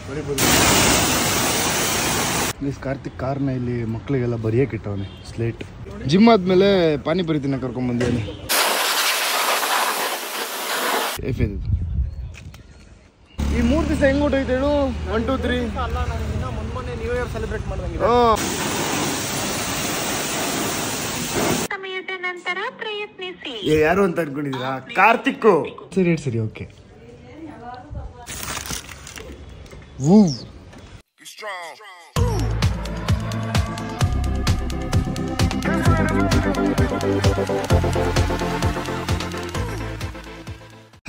ಬರೀಬೋದು. ಕಾರ್ತಿಕ್ ಕಾರ್ನ ಇಲ್ಲಿ ಮಕ್ಕಳಿಗೆಲ್ಲ ಬರೆಯಕ್ಕೆ ಇಟ್ಟವನೆ ಸ್ಲೇಟ್. ಜಿಮ್ ಆದ್ಮೇಲೆ ಪಾನಿಪುರಿ ತಿನ್ನ ಕರ್ಕೊಂಡ್ಬಂದಿದ್ದಾನೆ. ಈ 3 ದಿವಸ ಹೆಂಗ್ ಊಟ ಐತೆ ಹೇಳು? 1 2 3 ಅಲ್ಲ, ನಾನು ಇನ್ನ ಮೊನ್ನೆ ನ್ಯೂ ಇಯರ್ ಸೆಲೆಬ್ರೇಟ್ ಮಾಡ್ದಂಗೆ. ಸಮಯದ ನಂತರ ಪ್ರಯತ್ನಿಸಿ. ಯಾರು ಅಂತ ಅನ್ಕೊಂಡಿದ್ದೀರಾ? ಕಾರ್ತಿಕ್ಕು. ಸರಿ ಸರಿ, ಓಕೆ.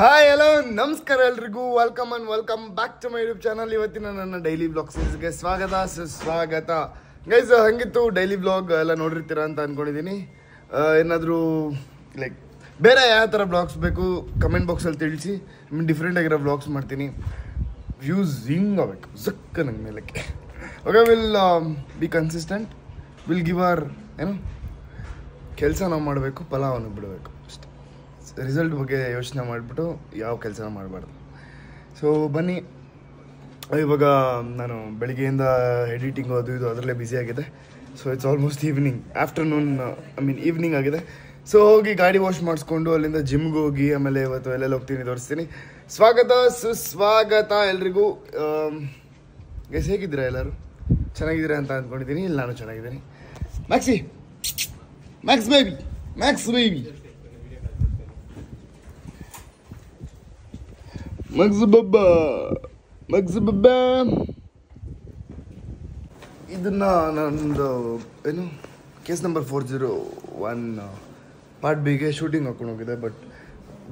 ಹಾಯ್ ಹಲೋ ನಮಸ್ಕಾರ ಎಲ್ರಿಗೂ. Welcome back to my YouTube channel. ಇವತ್ತಿನ ನನ್ನ ಡೈಲಿ ಬ್ಲಾಗ್ ಸೀರೀಸ್ಗೆ ಸ್ವಾಗತ ಸುಸ್ವಾಗತ. ಗೈಸ್, ಹಂಗಿತ್ತು ಡೈಲಿ ಬ್ಲಾಗ್ ಎಲ್ಲ ನೋಡಿರ್ತೀರಾ ಅಂತ ಅನ್ಕೊಂಡಿದ್ದೀನಿ. ಏನಾದರೂ ಲೈಕ್ ಬೇರೆ ಯಾವ ಥರ ಬ್ಲಾಗ್ಸ್ ಬೇಕು ಕಮೆಂಟ್ ಬಾಕ್ಸಲ್ಲಿ ತಿಳಿಸಿ. ಡಿಫ್ರೆಂಟ್ ಆಗಿರೋ ಬ್ಲಾಗ್ಸ್ ಮಾಡ್ತೀನಿ. ವ್ಯೂಸ್ ಹಿಂಗ್ ಆಗಬೇಕು ಜಕ್ಕ ನಂಗೆ ಮೇಲಕ್ಕೆ. Okay, will be consistent. Will give hour ಏನು ಕೆಲಸ ನಾವು ಮಾಡಬೇಕು, ಫಲವನ್ನು ಬಿಡಬೇಕು ಅಷ್ಟೇ. ರಿಸಲ್ಟ್ ಬಗ್ಗೆ ಯೋಚನೆ ಮಾಡಿಬಿಟ್ಟು ಯಾವ ಕೆಲಸನ ಮಾಡಬಾರ್ದು. ಸೊ ಬನ್ನಿ, ಇವಾಗ ನಾನು ಬೆಳಿಗ್ಗೆಯಿಂದ ಎಡಿಟಿಂಗು ಅದು ಇದು ಅದರಲ್ಲೇ ಬ್ಯುಸಿ ಆಗಿದೆ. ಸೊ ಇಟ್ಸ್ ಆಲ್ಮೋಸ್ಟ್ ಈವ್ನಿಂಗ್ ಆಗಿದೆ. ಸೊ ಹೋಗಿ ಗಾಡಿ ವಾಶ್ ಮಾಡಿಸ್ಕೊಂಡು ಅಲ್ಲಿಂದ ಜಿಮ್ಗೆ ಹೋಗಿ ಆಮೇಲೆ ಇವತ್ತು ಎಲ್ಲೆಲ್ಲಿ ಹೋಗ್ತೀನಿ ತೋರಿಸ್ತೀನಿ. ಸ್ವಾಗತ ಸುಸ್ವಾಗತ ಎಲ್ರಿಗೂ. ಗೈಸ್, ಹೇಗಿದ್ದೀರಾ ಎಲ್ಲರೂ? ಚೆನ್ನಾಗಿದ್ದೀರಾ ಅಂತ ಅಂದ್ಕೊಂಡಿದ್ದೀನಿ. ಇಲ್ಲಿ ನಾನು ಚೆನ್ನಾಗಿದ್ದೀನಿ. ಮ್ಯಾಕ್ಸ್ ಬೇಬಿ ಮಗ್ಸ್ ಬಬ್ಬಾ. ಇದನ್ನ ನಂದು ಏನು ಕೇಸ್ ನಂಬರ್ 401 ಪಾರ್ಟ್ ಬಿಗೆ ಶೂಟಿಂಗ್ ಹಾಕೊಂಡು ಹೋಗಿದೆ. ಬಟ್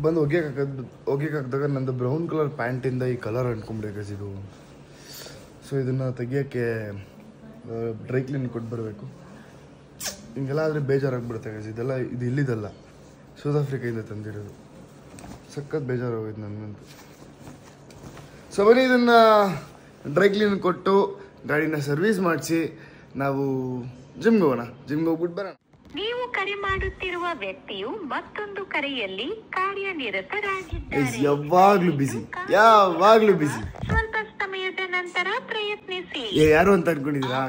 ಬಂದು ಒಗೆಯಕ್ಕಾಗ್ದಾಗ ನಂದು ಬ್ರೌನ್ ಕಲರ್ ಪ್ಯಾಂಟಿಂದ ಈ ಕಲರ್ ಅಂಟ್ಕೊಂಡ್ಬಿಟ್ಟೆ ಇದು. ಸೊ ಇದನ್ನು ತೆಗಿಯೋಕ್ಕೆ ಡ್ರೈ ಕ್ಲೀನ್ ಕೊಟ್ಟು ಬರಬೇಕು. ಹಿಂಗೆಲ್ಲ ಆದರೆ ಬೇಜಾರಾಗ್ಬಿಡುತ್ತೆ ಇದೆಲ್ಲ. ಇದು ಇಲ್ಲಿದಲ್ಲ, ಸೌತ್ ಆಫ್ರಿಕಾಯಿಂದ ತಂದಿರೋದು. ಸಖತ್ ಬೇಜಾರು ಹೋಗಿದ್ದು ನನಗಂತೂ. ಸೊ ಬನ್ನಿ, ಇದನ್ನು ಡ್ರೈ ಕ್ಲೀನ್ ಕೊಟ್ಟು ಗಾಡಿನ ಸರ್ವಿಸ್ ಮಾಡಿಸಿ ನಾವು ಜಿಮ್ಗೆ ಹೋಗೋಣ. ಜಿಮ್ಗೆ ಹೋಗ್ಬಿಟ್ಟು ಬರೋಣ. ನೀವು ಕರೆ ಮಾಡುತ್ತಿರುವ ವ್ಯಕ್ತಿಯು ಮತ್ತೊಂದು ಕರೆಯಲ್ಲಿ ಕಾರ್ಯನಿರತರಾಗಿದ್ದಾರೆ. ಯಾವಾಗ್ಲೂ ಬಿಸಿ. ಸ್ವಲ್ಪ ಸಮಯದ ನಂತರ ಪ್ರಯತ್ನಿಸಿ. ಯಾರು ಅಂತ ಅನ್ಕೊಂಡಿದ್ದೀರಾ?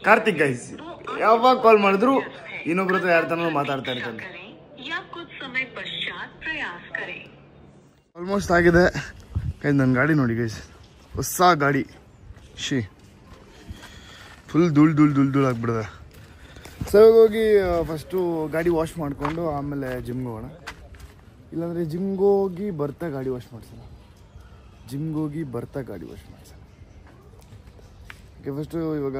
ಕಾರ್ತಿಕ್ ಗೈಸ್. ಯಾವಾಗ ಕಾಲ್ ಮಾಡಿದ್ರು ಇನ್ನೊಬ್ರ ಹತ್ರ ಯಾರ ತನೂ ಮಾತಾಡ್ತಾ ಇರ್ತಾನೆ. ಆಲ್ಮೋಸ್ಟ್ ಆಗಿದೆ ಗೈಸ್. ನನ್ನ ಗಾಡಿ ನೋಡಿ ಗೈಸ್, ಹೊಸ ಗಾಡಿ. ಫುಲ್ ಧೂಳ್ ಆಗ್ಬಿಡ್ದೆ. ಸೊ ಹೋಗಿ ಫಸ್ಟು ಗಾಡಿ ವಾಶ್ ಮಾಡಿಕೊಂಡು ಆಮೇಲೆ ಜಿಮ್ಗೆ ಹೋಗೋಣ. ಇಲ್ಲಾಂದರೆ ಜಿಮ್ಗೆ ಹೋಗಿ ಬರ್ತಾ ಗಾಡಿ ವಾಶ್ ಮಾಡ್ಸೋಣ. ಓಕೆ, ಫಸ್ಟು ಇವಾಗ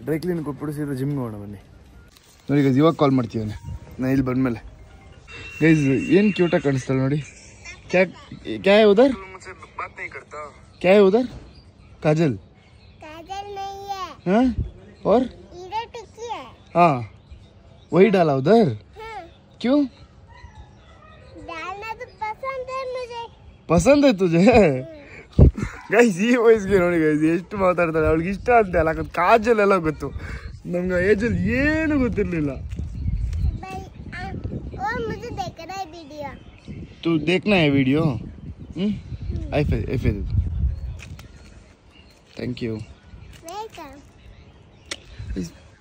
ಡ್ರೈ ಕ್ಲೀನ್ ಕೊಟ್ಬಿಟ್ಟು ಸೀದಾ ಜಿಮ್ಗೆ ಹೋಗೋಣ. ಬನ್ನಿ ನೋಡಿ ಗೈಸ್, ಇವಾಗ ಕಾಲ್ ಮಾಡ್ತೀವಿ ನಾನು ಇಲ್ಲಿ ಬಂದಮೇಲೆ. ಗೈಸ್, ಏನು ಕ್ಯೂಟಾಗಿ ಕಾಣಿಸ್ತಾಳೆ ನೋಡಿ. क्या है उधर? मुझसे बात नहीं करता. क्या है उधर? काजल नहीं है. हाँ, और इधर टिक्की है. हाँ, वही डाला उधर. हाँ. क्यों डालना? तो पसंद है मुझे. पसंद है तुझे? ಗೈಸ್, ಈ ವಯಸ್ಸಿಗೆ ನೋಡಿ ಗೈಸ್ ಎಷ್ಟು ಮಾತಾಡ್ತಾಳೆ. ಅವಳಿಗೆ ಇಷ್ಟ ಅಂತ ಅಲ್ಲ, ಕಾಜಲ್ ಎಲ್ಲ ಗೊತ್ತು. ನಮ್ಗೆ ಏಜಲ್ಲಿ ಏನು ಗೊತ್ತಿರಲಿಲ್ಲ. तू देखना है वीडियो. ऐसे ಥ್ಯಾಂಕ್ ಯು.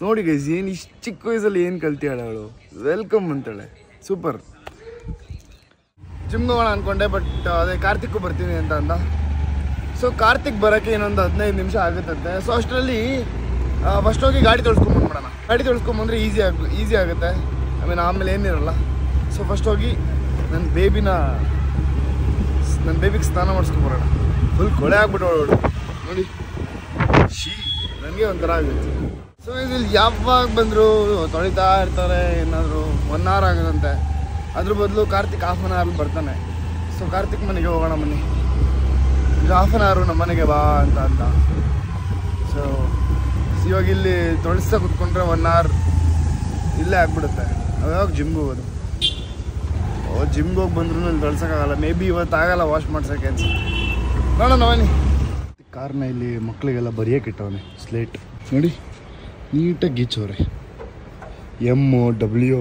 ನೋಡಿ ಗೈಸ್, ಏನು ಇಷ್ಟು ಚಿಕ್ಕ ವಯಸ್ಸಲ್ಲಿ ಏನು ಕಲ್ತಿಯಾಳೆ ಅವಳು. ವೆಲ್ಕಮ್ ಅಂತಾಳೆ. ಸೂಪರ್. ಜಿಮ್ಗೆ ಹೋಗೋಣ ಅಂದ್ಕೊಂಡೆ, ಬಟ್ ಅದೇ ಕಾರ್ತಿಕ್ಕು ಬರ್ತೀನಿ ಅಂತ ಅಂದ. ಸೊ ಕಾರ್ತಿಕ್ ಬರೋಕ್ಕೆ ಇನ್ನೊಂದು 15 ನಿಮಿಷ ಆಗುತ್ತಂತೆ. ಸೊ ಅಷ್ಟರಲ್ಲಿ ಫಸ್ಟ್ ಹೋಗಿ ಗಾಡಿ ತೊಳ್ಸ್ಕೊಂಬಂದ್ಬಿಡೋಣ. ಗಾಡಿ ತೊಳ್ಸ್ಕೊಂಬಂದ್ರೆ ಈಸಿ ಆಗುತ್ತೆ. ಆಮೇಲೆ ಏನಿರಲ್ಲ. ಸೊ ಫಸ್ಟ್ ಹೋಗಿ ನನ್ನ ಬೇಬಿಗೆ ಸ್ನಾನ ಮಾಡಿಸ್ಕೊಂಬರೋಣ. ಫುಲ್ ಕೊಳೆ ಆಗ್ಬಿಟ್ಟವಳು ನೋಡಿ. ನನಗೆ ಒಂಥರ ಆಗುತ್ತೆ. ಸೊ ಇಲ್ಲಿ ಯಾವಾಗ ಬಂದರೂ ತೊಳಿತಾ ಇರ್ತಾರೆ. ಏನಾದರೂ 1 hour ಆಗೋದಂತೆ. ಅದ್ರ ಬದಲು ಕಾರ್ತಿಕ್ 1/2 hour ಬರ್ತಾನೆ. ಸೊ ಕಾರ್ತಿಕ್ ಮನೆಗೆ ಹೋಗೋಣ. ಬನ್ನಿ, ಈಗ 1/2 hour ನಮ್ಮ ಮನೆಗೆ ಬಾ ಅಂತ. ಸೊ ಇವಾಗ ಇಲ್ಲಿ ತೊಳಿಸ್ತಾ ಕುತ್ಕೊಂಡ್ರೆ 1 hour ಇಲ್ಲೇ ಆಗ್ಬಿಡುತ್ತೆ. ಅವಾಗ ಜಿಮ್ಗೆ ಹೋಗೋದು. ಜಿಮ್ಗೆ ಹೋಗಿ ಬಂದ್ರೂ ಇಲ್ಲಿ ತೊಳ್ಸೋಕ್ಕಾಗಲ್ಲ. ಮೇ ಬಿ ಇವತ್ತು ಆಗಲ್ಲ ವಾಶ್ ಮಾಡ್ಸೋಕ್ಕೆ ಅನ್ಸುತ್ತೆ. ನೋಡೋಣ ಬನ್ನಿ. ಕಾರ್ನ ಇಲ್ಲಿ ಮಕ್ಕಳಿಗೆಲ್ಲ ಬರೆಯಕ್ಕೆ ಇಟ್ಟವನೆ ಸ್ಲೇಟ್ ನೋಡಿ. ನೀಟಾಗಿ ಗೀಚವ್ರೆ. MOW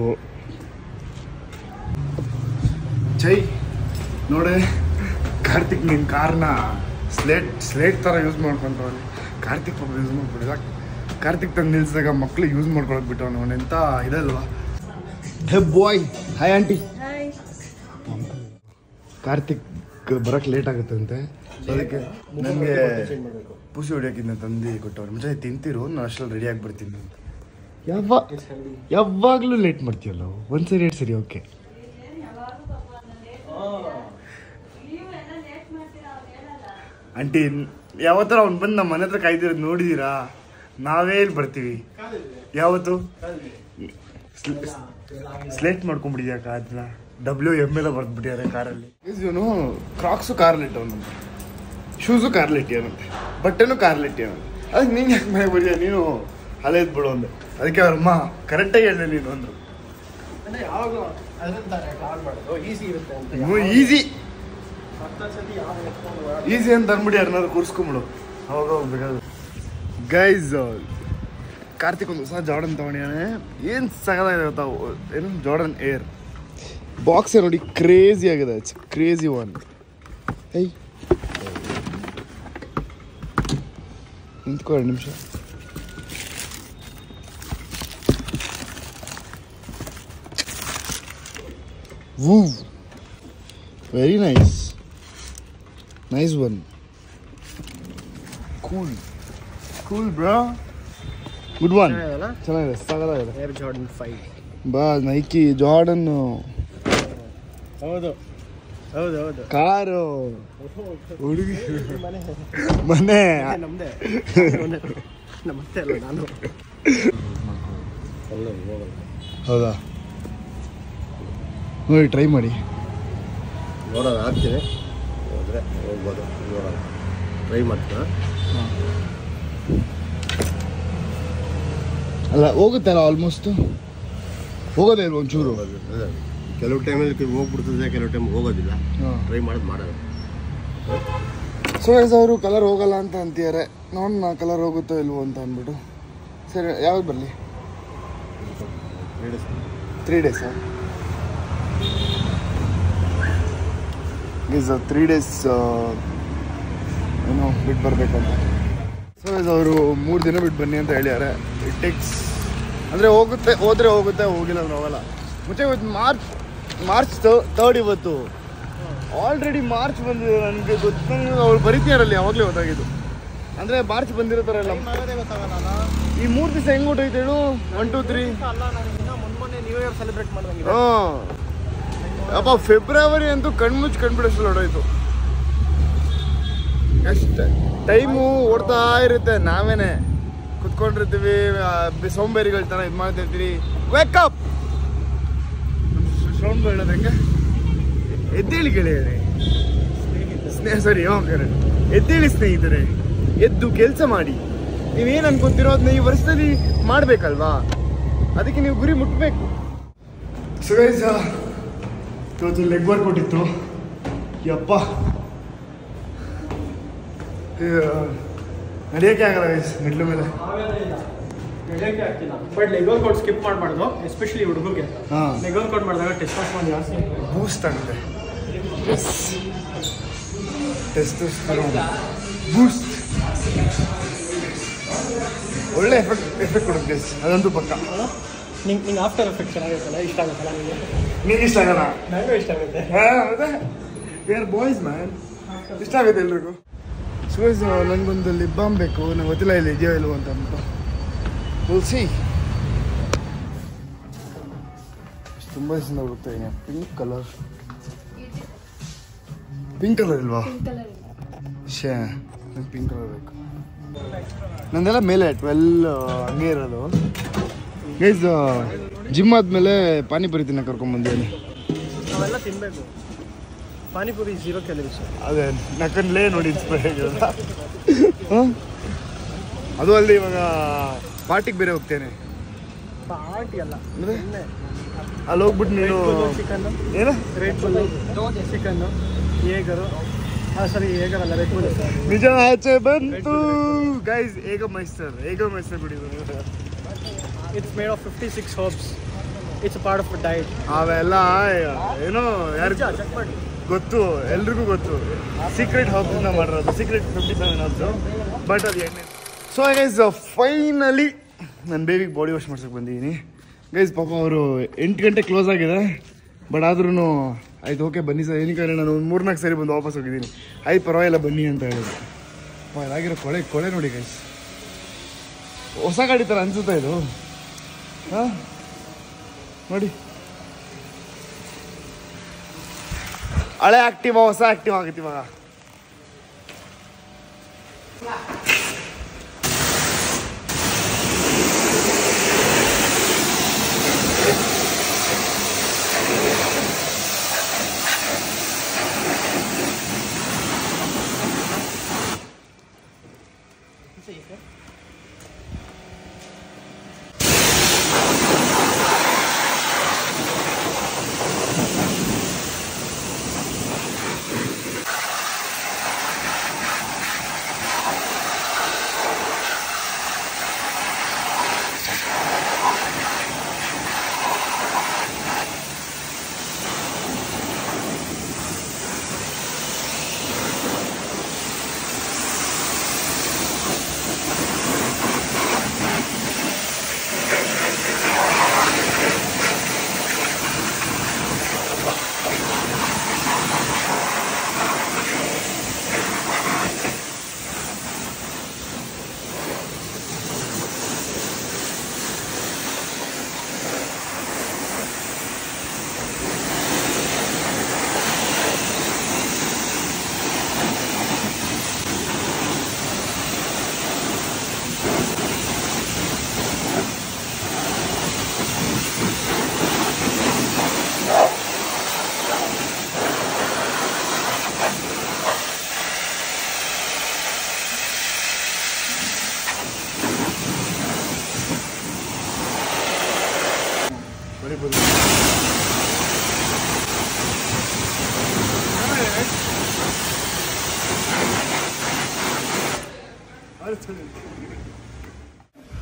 ಜೈ. ನೋಡೆ ಕಾರ್ತಿಕ್, ನಿನ್ನ ಕಾರ್ನ ಸ್ಲೇಟ್ ಥರ ಯೂಸ್ ಮಾಡ್ಕೊಂತವಲ್ಲಿ. ಕಾರ್ತಿಕ್ ಪಾಪ ಯೂಸ್ ಮಾಡ್ಕೊಂಡಿಲ್ಲ. ಕಾರ್ತಿಕ್ ತಂದು ನಿಲ್ಸಿದಾಗ ಮಕ್ಳು ಯೂಸ್ ಮಾಡ್ಕೊಳಕ್ ಬಿಟ್ಟವನು. ಅವನೆಂತ ಇದಲ್ವಾ. ಹೇ ಬಾಯ್, ಹಾಯ್ ಆಂಟಿ. ಕಾರ್ತಿಕ್ ಬರಕ್ಕೆ ಲೇಟ್ ಆಗುತ್ತಂತೆ, ಅದಕ್ಕೆ ನನಗೆ ಪುಷಿ ಹೊಡಿಯೋಕ್ಕಿಂತ ತಂದು ಕೊಟ್ಟವ್ರು. ಮುಂಚೆ ತಿಂತಿರು, ನಾನು ಅಷ್ಟರಲ್ಲಿ ರೆಡಿ ಆಗಿ ಬರ್ತೀನಿ ಅಂತ. ಯಾವಾಗಲೂ ಲೇಟ್ ಮಾಡ್ತೀವಲ್ಲ, ಒಂದ್ಸರಿ 2 ಸರಿ ಓಕೆ. ಆಂಟಿ ಯಾವತ್ತರ ಅವ್ನು ಬಂದು ನಮ್ಮ ಮನೆ ಹತ್ರ ಕಾಯ್ದಿರೋದು ನೋಡಿದೀರಾ? ನಾವೇ ಇಲ್ಲಿ ಬರ್ತೀವಿ ಯಾವತ್ತು. ಸ್ಲೇಟ್ ಮಾಡ್ಕೊಂಡ್ಬಿಟ್ಟಿದ್ಯಾ ಕಾರನ್ನ? WM ಎಲ್ಲ ಬರ್ದ್ಬಿಟ್ಟಿದ್ದಾರೆ ಕಾರಲ್ಲಿ. ಇವನು ಕ್ರಾಕ್ಸು ಕಾರಲ್ಲಿ ಇಟ್ಟವನಂತೆ, ಶೂಸು ಕಾರಲ್ಲಿ ಇಟ್ಟಿಯವನಂತೆ, ಬಟ್ಟೆನೂ ಕಾರಲ್ಲಿ ಇಟ್ಟಿಯವನಂತೆ. ಅದಕ್ಕೆ ನೀನು ಯಾಕೆ ಮನೆಗೆ ಬರ್ತೀಯ, ನೀನು ಹಳೇದು ಬಿಡು ಅಂದೆ. ಅದಕ್ಕೆ ಅವ್ರಮ್ಮ ಕರೆಕ್ಟಾಗಿ ಹೇಳಿದೆ ನೀನು ಅಂದರು. ಈಸಿ ಅಂತ ಅಂದ್ಬಿಟ್ಟು ಯಾರನ್ನಾದ್ರು ಕೂರಿಸ್ಕೊಂಬಿಡು, ಅವಾಗ ಹೋಗ್ಬೇಕಾದ್ರೆ. ಗೈಸ್, ಕಾರ್ತಿಕ್ ಒಂದು ಹೊಸ ಜಾರ್ಡನ್ ತಗೊಂಡಿದ್ದಾನೆ. ಏನು ಸಗದಾಗಿದೆ ಗೊತ್ತಾ? ಏನು ಜಾರ್ಡನ್ ಏರ್ ಬಾಕ್ಸ್ ನೋಡಿ, ಕ್ರೇಜಿ ಆಗಿದೆ. It's crazy one. ಐ ನಿಂತ್ಕೊ 2 ನಿಮಿಷ. Woo! Very nice. Nice one. Cool bro. Good one. ಚೆನ್ನಾಗಿದೆ, ಸಾಕಾಗಿದೆ. ಏರ್ ಜಾರ್ಡನ್ 5 ಬಾ ನೈಕಿ ಜಾರ್ಡನ್. ಹೌದು. ಕಾರು, ಹುಡುಗಿ, ಮನೆ ನಮ್ದೇ. ನಮ್ಮತ್ತೆ ಅಲ್ಲ, ನಾನು. ಹೌದಾ? ನೋಡಿ ಟ್ರೈ ಮಾಡಿ ನೋಡೋಣ, ಆಗ್ತೀನಿ. ಹೋದರೆ ಹೋಗ್ಬೋದು, ನೋಡೋಣ, ಟ್ರೈ ಮಾಡ್ತೀನ. ಅಲ್ಲ ಹೋಗುತ್ತೆ ಅಲ್ಲ, ಆಲ್ಮೋಸ್ಟ್ ಹೋಗೋದೇ ಇಲ್ವ ಒಂಚೂರು? ಕೆಲವು ಟೈಮಲ್ಲಿ ಹೋಗ್ಬಿಡ್ತದೆ, ಕೆಲವು ಟೈಮ್ ಹೋಗೋದಿಲ್ಲ. ಟ್ರೈ ಮಾಡೋದು. ಸೊ ಗೈಸ್, ಅವರು ಕಲರ್ ಹೋಗಲ್ಲ ಅಂತ ಅಂತಿದ್ದಾರೆ. ನೋಡೋಣ ಕಲರ್ ಹೋಗುತ್ತೋ ಇಲ್ವೋ ಅಂತ ಅಂದ್ಬಿಟ್ಟು. ಸರಿ, ಯಾವಾಗ ಬರಲಿ? 3 ಡೇಸಾ? ಗೈಸ್ 3 ಡೇಸ್ ಏನೋ ಬಿಟ್ಟು ಬರಬೇಕಂತ. ಸೊ ಗೈಸ್, ಅವರು 3 ದಿನ ಬಿಟ್ಟು ಬನ್ನಿ ಅಂತ ಹೇಳಿದ್ದಾರೆ. ಇಟ್ ಟೇಕ್ಸ್ ಅಂದರೆ ಹೋದರೆ ಹೋಗುತ್ತೆ, ಹೋಗಿಲ್ಲ ಅಂದ್ರೆ ಹೋಗಲ್ಲ. ಮುಂಚೆ ಇವತ್ತು ಮಾರ್ಚ್ 3rd ಇವತ್ತು. ಆಲ್ರೆಡಿ ಮಾರ್ಚ್ ಬಂದಿದೆ. ನನಗೆ ಗೊತ್ತ, ಅವ್ರು ಬರೀತಿಯಾರಲ್ಲಿ ಯಾವಾಗಲೇ ಗೊತ್ತಾಗಿದ್ದು. ಅಂದರೆ ಮಾರ್ಚ್ ಬಂದಿರ್ತಾರಲ್ಲ, ಈ 3 ದಿವಸ ಹೆಂಗೆ ಹೊಟ್ಟೋಯ್ತು ಹೇಳು? 1 2 3 ಮೊನ್ನೆ ನ್ಯೂ ಇಯರ್ ಸೆಲೆಬ್ರೇಟ್ ಮಾಡಿದಂಗೆ. ಹಾಂ ಅಪ್ಪ, ಫೆಬ್ರವರಿ ಅಂತೂ ಕಣ್ಬಿಡೋಷ್ಟು ಹೊಡೋಯ್ತು. ಅಷ್ಟೇ, ಟೈಮು ಓಡ್ತಾ ಇರುತ್ತೆ. ನಾವೇನೆ ಕುತ್ಕೊಂಡಿರ್ತೀವಿ, ಸೋಂಬೇರಿಗಳ ಥರ ಇದು ಮಾಡ್ತಿರ್ತೀವಿ. ವೇಕಪ್ ಸೌಂಡ್ ಹೇಳೋದು ಹೆಂಗೆ? ಎದ್ದೇಳಿ ಗೆಳೆಯರೆ, ಎದ್ದೇಳಿ ಸ್ನೇಹಿತರೆ, ಎದ್ದು ಕೆಲಸ ಮಾಡಿ. ನೀವೇನು ಅನ್ಕೊಂತೀರೋ ಅದನ್ನ ಈ ವರ್ಷದಲ್ಲಿ ಮಾಡಬೇಕಲ್ವಾ? ಅದಕ್ಕೆ ನೀವು ಗುರಿ ಮುಟ್ಟಬೇಕು. ಸೊ ಗೈಸ್, ಇವತ್ತು ಲೆಗ್ ವರ್ಕೌಟ್ ಇತ್ತು. ಯಪ್ಪ, ನಡೆಯೋಕ್ಕೆ ಆಗಲ್ಲ ಗೈಸ್ ಮೆಟ್ಲು ಮೇಲೆ. ನಡೆಯೋಕ್ಕೆ ಆಗ್ತಿಲ್ಲ. ಬಟ್ ಲೆಗ್ ವರ್ಕೌಟ್ ಸ್ಕಿಪ್ ಮಾಡಬಾರ್ದು, ಎಸ್ಪೆಷಲಿ ಹುಡುಗರಿಗೆ. ಲೆಗ್ ವರ್ಕೌಟ್ ಮಾಡಿದಾಗ ಟೆಸ್ಟೋಸ್ಟೆರಾನ್ ಜಾಸ್ತಿ ಬೂಸ್ಟ್ ಆಗುತ್ತೆ. ಟೆಸ್ಟೋಸ್ಟೆರಾನ್ ಬೂಸ್ಟ್ ಒಳ್ಳೆ ಎಫೆಕ್ಟ್ ಕೊಡುತ್ತೆ ಗೈಸ್, ಅದಂತೂ ಪಕ್ಕ. ನಿಂಗೆ ಆಫ್ಟರ್ ಎಫೆಕ್ಟ್ ಚೆನ್ನಾಗಿರುತ್ತಲ್ಲ, ಇಷ್ಟ ಆಗುತ್ತಲ್ಲ ನಿಮಗೆ? ನಿಂಗೆ ಇಷ್ಟ ಆಗಲ್ಲ? ನನಗೂ ಇಷ್ಟ ಆಗುತ್ತೆ. ಹೌದಾ? ವಿ ಆರ್ ಬಾಯ್ಸ್ ಮ್ಯಾನ್, ಇಷ್ಟ ಆಗುತ್ತೆ ಎಲ್ರಿಗೂ. ಸುರೇಶ್, ನನಗೊಂದು ಲಿಪ್ ಬಾಮ್ ಬೇಕು. ನಂಗೆ ಗೊತ್ತಿಲ್ಲ ಇಲ್ಲಿ ಇದೆಯೋ ಇಲ್ವೋ ಅಂತ ಅಂದ್ಬಿಟ್ಟು. Will see. ತುಂಬ ದಿವಸದಿಂದ ಹುಡುಕ್ತಾ ಇದ್ದೀನಿ. ಪಿಂಕ್ ಕಲರ್ ಇಲ್ವಾ? ಶೇ, ನಂಗೆ ಪಿಂಕ್ ಕಲರ್ ಬೇಕು. ನಂದೆಲ್ಲ ಮೇಲೆ 12 ಹಂಗೆ ಇರೋದು. ಗೈಸ್, ಜಿಮ್ ಆದಮೇಲೆ ಪಾನಿಪುರಿ ತಿನ್ನಕ್ಕೆ ಕರ್ಕೊಂಡ್ಬಂದಿದ್ದೀನಿ. ನಾವೆಲ್ಲ ತಿನ್ನಬೇಕು. ಪಾನಿಪುರಿ 0 ಕ್ಯಾಲರೀಸ್. ಅದೇ ನಕ್ಕನ್ಲೇ ನೋಡಿ ಇನ್ಸ್ಪೈರ್ ಆಗಿರೋದ. ಅದು ಅಲ್ಲದೆ ಇವಾಗ ಪಾರ್ಟಿಗೆ ಬೇರೆ ಹೋಗ್ತೇನೆ. ಪಾರ್ಟಿ ಅಲ್ಲ, ಅಲ್ಲಿ ಹೋಗ್ಬಿಟ್ಟು ನೀನು ಚಿಕನ್, ಏನು ರೆಡ್ ಬುಲ್ ಚಿಕನ್, ಏಗರು. ಸರಿ, ಏಗರ್ ಅಲ್ಲ, ರೆಡ್ ಬುಲ್. ನಿಜ ಆಚೆ ಬಂತು ಗೈಸ್. ಏಗ ಮೈಸ್ಟರ್ ಕುಡಿದು. It's made of 56 herbs. It's a part of a diet. ಅವೆಲ್ಲ ಏನೋ ಯಾರು ಚೆಕ್ ಮಾಡಿ. ಗೊತ್ತು, ಎಲ್ರಿಗೂ ಗೊತ್ತು. ಸೀಕ್ರೆಟ್ ಹಬ್ನ ಮಾಡಿರೋದು, ಸೀಕ್ರೆಟ್ 57 ಹಬ್ಸು. ಬಟ್ ಅದು ಎಣ್ಣೆ. ಸೊ ಗೈಸ್ ಫೈನಲಿ ನನ್ನ ಬೇಬಿಗೆ ಬಾಡಿ ವಾಶ್ ಮಾಡ್ಸೋಕೆ ಬಂದಿದ್ದೀನಿ ಗೈಸ್. ಪಾಪ ಅವರು 8 ಗಂಟೆ ಕ್ಲೋಸ್ ಆಗಿದೆ. ಬಟ್ ಆದ್ರೂ ಆಯ್ತು ಓಕೆ ಬನ್ನಿ ಸರ್, ಏನಕ್ಕೆ ನಾನು ಒಂದು 3-4 ಸರಿ ಬಂದು ವಾಪಸ್ ಹೋಗಿದ್ದೀನಿ. ಆಯ್ತು ಪರವಾಗಿಲ್ಲ ಬನ್ನಿ ಅಂತ ಹೇಳಿದ್ರು. ಇದಾಗಿರೋ ಕೊಳೆ ನೋಡಿ ಗೈಸ್, ಹೊಸ ಗಾಡಿ ಥರ ಅನ್ಸುತ್ತಾ ಇದು. ಹಾಂ ನೋಡಿ, ಹಳೆ ಆಕ್ಟಿವ್ ಹೊಸ ಆಕ್ಟಿವ್ ಆಗೈತಿ ಇವಾಗ.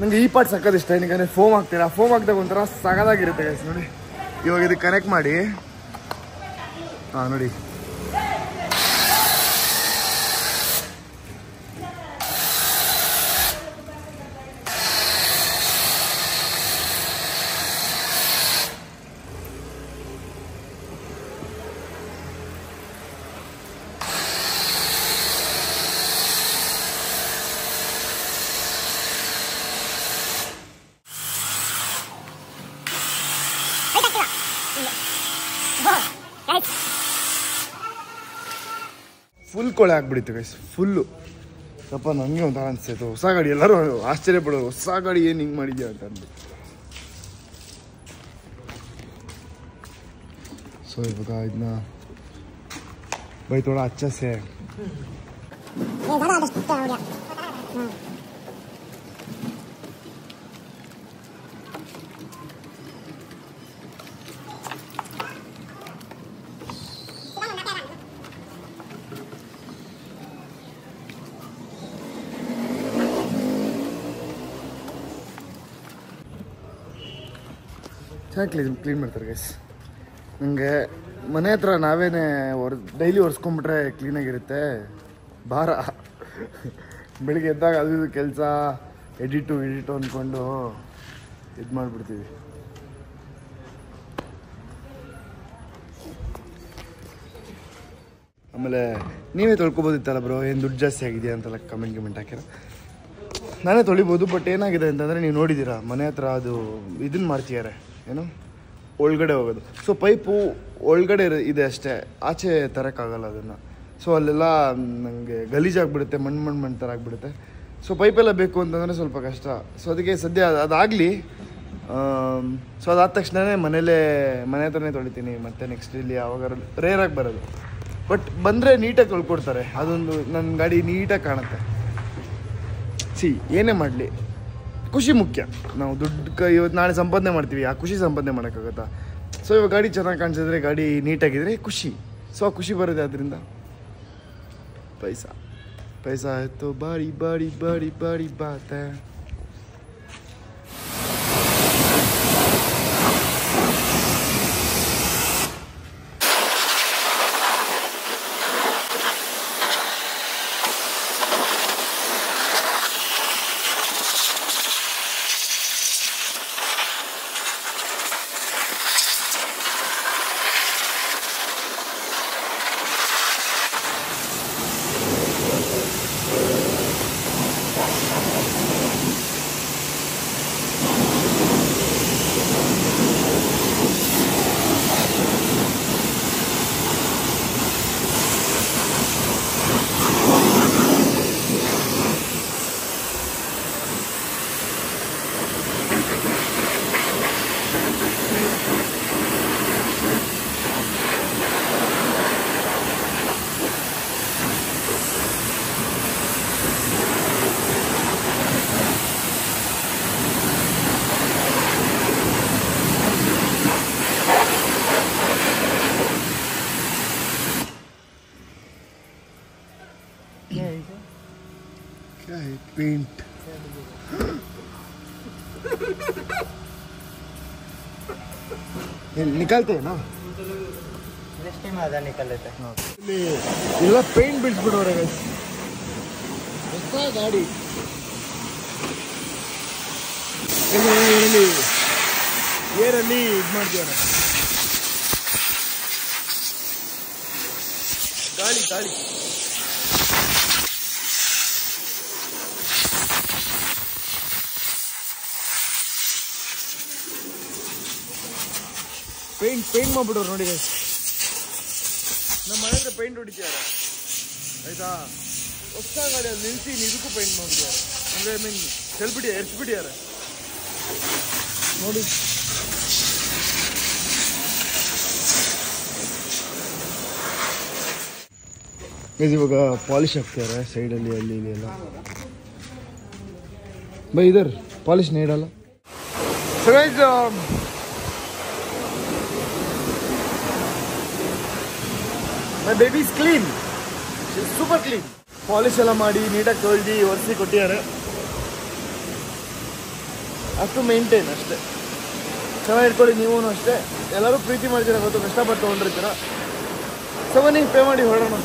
ನನಗೆ ಈ ಪಾರ್ಟ್ ಸಕ್ಕದ ಇಷ್ಟ. ಏನಕ್ಕೆ ಫೋಮ್ ಹಾಕ್ತೀರಾ, ಫೋಮ್ ಹಾಕಿದಾಗ ಒಂಥರ ಸಗದಾಗಿರುತ್ತೆ ಗೈಸ್. ನೋಡಿ ಇವಾಗ ಇದಕ್ಕೆ ಕನೆಕ್ಟ್ ಮಾಡಿ. ಹಾಂ ನೋಡಿ, ಫುಲ್ ಕೊಳೆ ಆಗ್ಬಿಡಿತ್ತು ಗೈಸ್, ಫುಲ್ಲು. ಸ್ವಲ್ಪ ನನಗೆ ಒಂಥರ ಅನಿಸ್ತಾಯಿತ್ತು, ಹೊಸ ಗಾಡಿ. ಎಲ್ಲರೂ ಆಶ್ಚರ್ಯ ಪಡೋದು, ಹೊಸ ಗಾಡಿ ಏನು ಹಿಂಗೆ ಮಾಡಿದ್ಯಾ ಅಂತ ಅಂದ್ಬಿಟ್ಟು. ಸೊ ಇವಾಗ ಇದನ್ನ ಬೈತೋಳ ಹಚ್ಚಸೆ ಚೆನ್ನಾಗಿ ಕ್ಲೀನ್ ಮಾಡ್ತಾರೆ ಗೈಸ್. ನನಗೆ ಮನೆ ಹತ್ರ ನಾವೇನೇ ಡೈಲಿ ಒರೆಸ್ಕೊಂಬಿಟ್ರೆ ಕ್ಲೀನಾಗಿರುತ್ತೆ. ಭಾರ ಬೆಳಿಗ್ಗೆ ಎದ್ದಾಗ ಅದು ಇದು ಕೆಲಸ ಎಡಿಟು ಅಂದ್ಕೊಂಡು ಇದು ಮಾಡಿಬಿಡ್ತೀವಿ. ಆಮೇಲೆ ನೀವೇ ತೊಳ್ಕೊಬೋದಿತ್ತಲ್ಲ ಬ್ರೋ, ಏನು ದುಡ್ಡು ಜಾಸ್ತಿ ಆಗಿದೆಯಾ ಅಂತೆಲ್ಲ ಕಮೆಂಟ್ ಹಾಕಿರೋ. ನಾನೇ ತೊಳಿಬೋದು. ಬಟ್ ಏನಾಗಿದೆ ಅಂತಂದರೆ ನೀವು ನೋಡಿದ್ದೀರಾ ಮನೆ ಹತ್ರ ಅದು ಇದನ್ನು ಮಾಡ್ತಿದ್ದಾರೆ, ಏನು ಒಳಗಡೆ ಹೋಗೋದು. ಸೊ ಪೈಪು ಒಳಗಡೆ ಇದೆ ಅಷ್ಟೇ, ಆಚೆ ತರೋಕ್ಕಾಗಲ್ಲ ಅದನ್ನು. ಸೊ ಅಲ್ಲೆಲ್ಲ ನನಗೆ ಗಲೀಜಾಗಿಬಿಡುತ್ತೆ, ಮಣ್ಣು ಥರ ಆಗಿಬಿಡುತ್ತೆ. ಸೊ ಪೈಪೆಲ್ಲ ಬೇಕು ಅಂತಂದರೆ ಸ್ವಲ್ಪ ಕಷ್ಟ. ಸೊ ಅದಕ್ಕೆ ಸದ್ಯ ಅದಾಗಲಿ. ಸೊ ಅದಾದ ತಕ್ಷಣವೇ ಮನೆ ಹತ್ರನೇ ತೊಳಿತೀನಿ. ಮತ್ತು ನೆಕ್ಸ್ಟ್ ಇಲ್ಲಿ ಯಾವಾಗ ರೇರಾಗಿ ಬರೋದು. ಬಟ್ ಬಂದರೆ ನೀಟಾಗಿ ತೊಳ್ಕೊಡ್ತಾರೆ. ಅದೊಂದು ನನ್ನ ಗಾಡಿ ನೀಟಾಗಿ ಕಾಣುತ್ತೆ. ಏನೇ ಮಾಡಲಿ ಖುಷಿ ಮುಖ್ಯ. ನಾವು ದುಡ್ಡು ಇವತ್ತು ನಾಳೆ ಸಂಪಾದನೆ ಮಾಡ್ತೀವಿ, ಆ ಖುಷಿ ಸಂಪಾದನೆ ಮಾಡೋಕ್ಕಾಗತ್ತಾ? ಸೊ ಇವಾಗ ಗಾಡಿ ಚೆನ್ನಾಗಿ ಕಾಣಿಸಿದ್ರೆ, ಗಾಡಿ ನೀಟಾಗಿದ್ರೆ ಖುಷಿ. ಸೊ ಆ ಖುಷಿ ಬರುತ್ತೆ. ಅದರಿಂದ ಪೈಸಾ ಆಯಿತು ಬಾಡಿ ಬಾಡಿ ಬಾಡಿ ಬಾಡಿ ಬಾತೆ. क्या है पेंट निकालते हैं ना ನೆಕ್ಸ್ಟ್ ಟೈಮ್ ಅದ ನಿಕಲುತ್ತೆ ಇಲ್ಲಿ ಎಲ್ಲ ಪೇಂಟ್ ಬಿಡಿಸ್ಬಿಡೋರೆ ಹೊಸ ಗಾಡಿ ಏರಲ್ಲಿ ಇದು ಮಾಡ್ತೀವಲ್ಲ ಗಾಳಿ ಗಾಳಿ ಪೇಂಟ್ ಮಾಡ್ಬಿಡೋರು ನೋಡಿ ನಮ್ಮ ಮನೆ ಹತ್ರ ಪೇಂಟ್ ಹೊಡಿತಿದ್ದಾರೆ ಆಯ್ತಾ ಹೊಸ ಗಾಡಿಯಲ್ಲಿ ನಿಲ್ಸಿ ಇದಕ್ಕೂ ಪೇಂಟ್ ಮಾಡ್ಬಿಟ್ಟಿದ್ದಾರೆ ಅಂದರೆ ಮೀನ್ ಎರ್ಸ್ಬಿಟ್ಟಿದ್ದಾರೆ ನೋಡಿ ಇವಾಗ ಪಾಲಿಶ್ ಹಾಕ್ತಿದ್ದಾರೆ ಸೈಡಲ್ಲಿ ಅಲ್ಲಿ ಇಲ್ಲಿ ಎಲ್ಲ ಬೈ ಇದರ್ ಪಾಲಿಶ್ ನೀಡಲ್ಲ my baby is clean super clean polish ಎಲ್ಲ ಮಾಡಿ ನೀಟಾಗಿ ತೊಳ್ದು ಒರೆಸಿ ಕೊಟ್ಟಿದ್ದಾರೆ ಅಷ್ಟು ಮೇಂಟೈನ್ ಅಷ್ಟೇ ಚೆನ್ನಾಗಿ ಇಟ್ಕೊಳ್ಳಿ ನೀವೂ ಅಷ್ಟೇ ಎಲ್ಲರೂ ಪ್ರೀತಿ ಮಾಡ್ತೀರ ಗೊತ್ತು ಕಷ್ಟಪಟ್ಟು ತೊಗೊಂಡಿರ್ತೀರ ಸೊ ಬನ್ನಿ ಪೇ ಮಾಡಿ ಹೊರಡೋಣ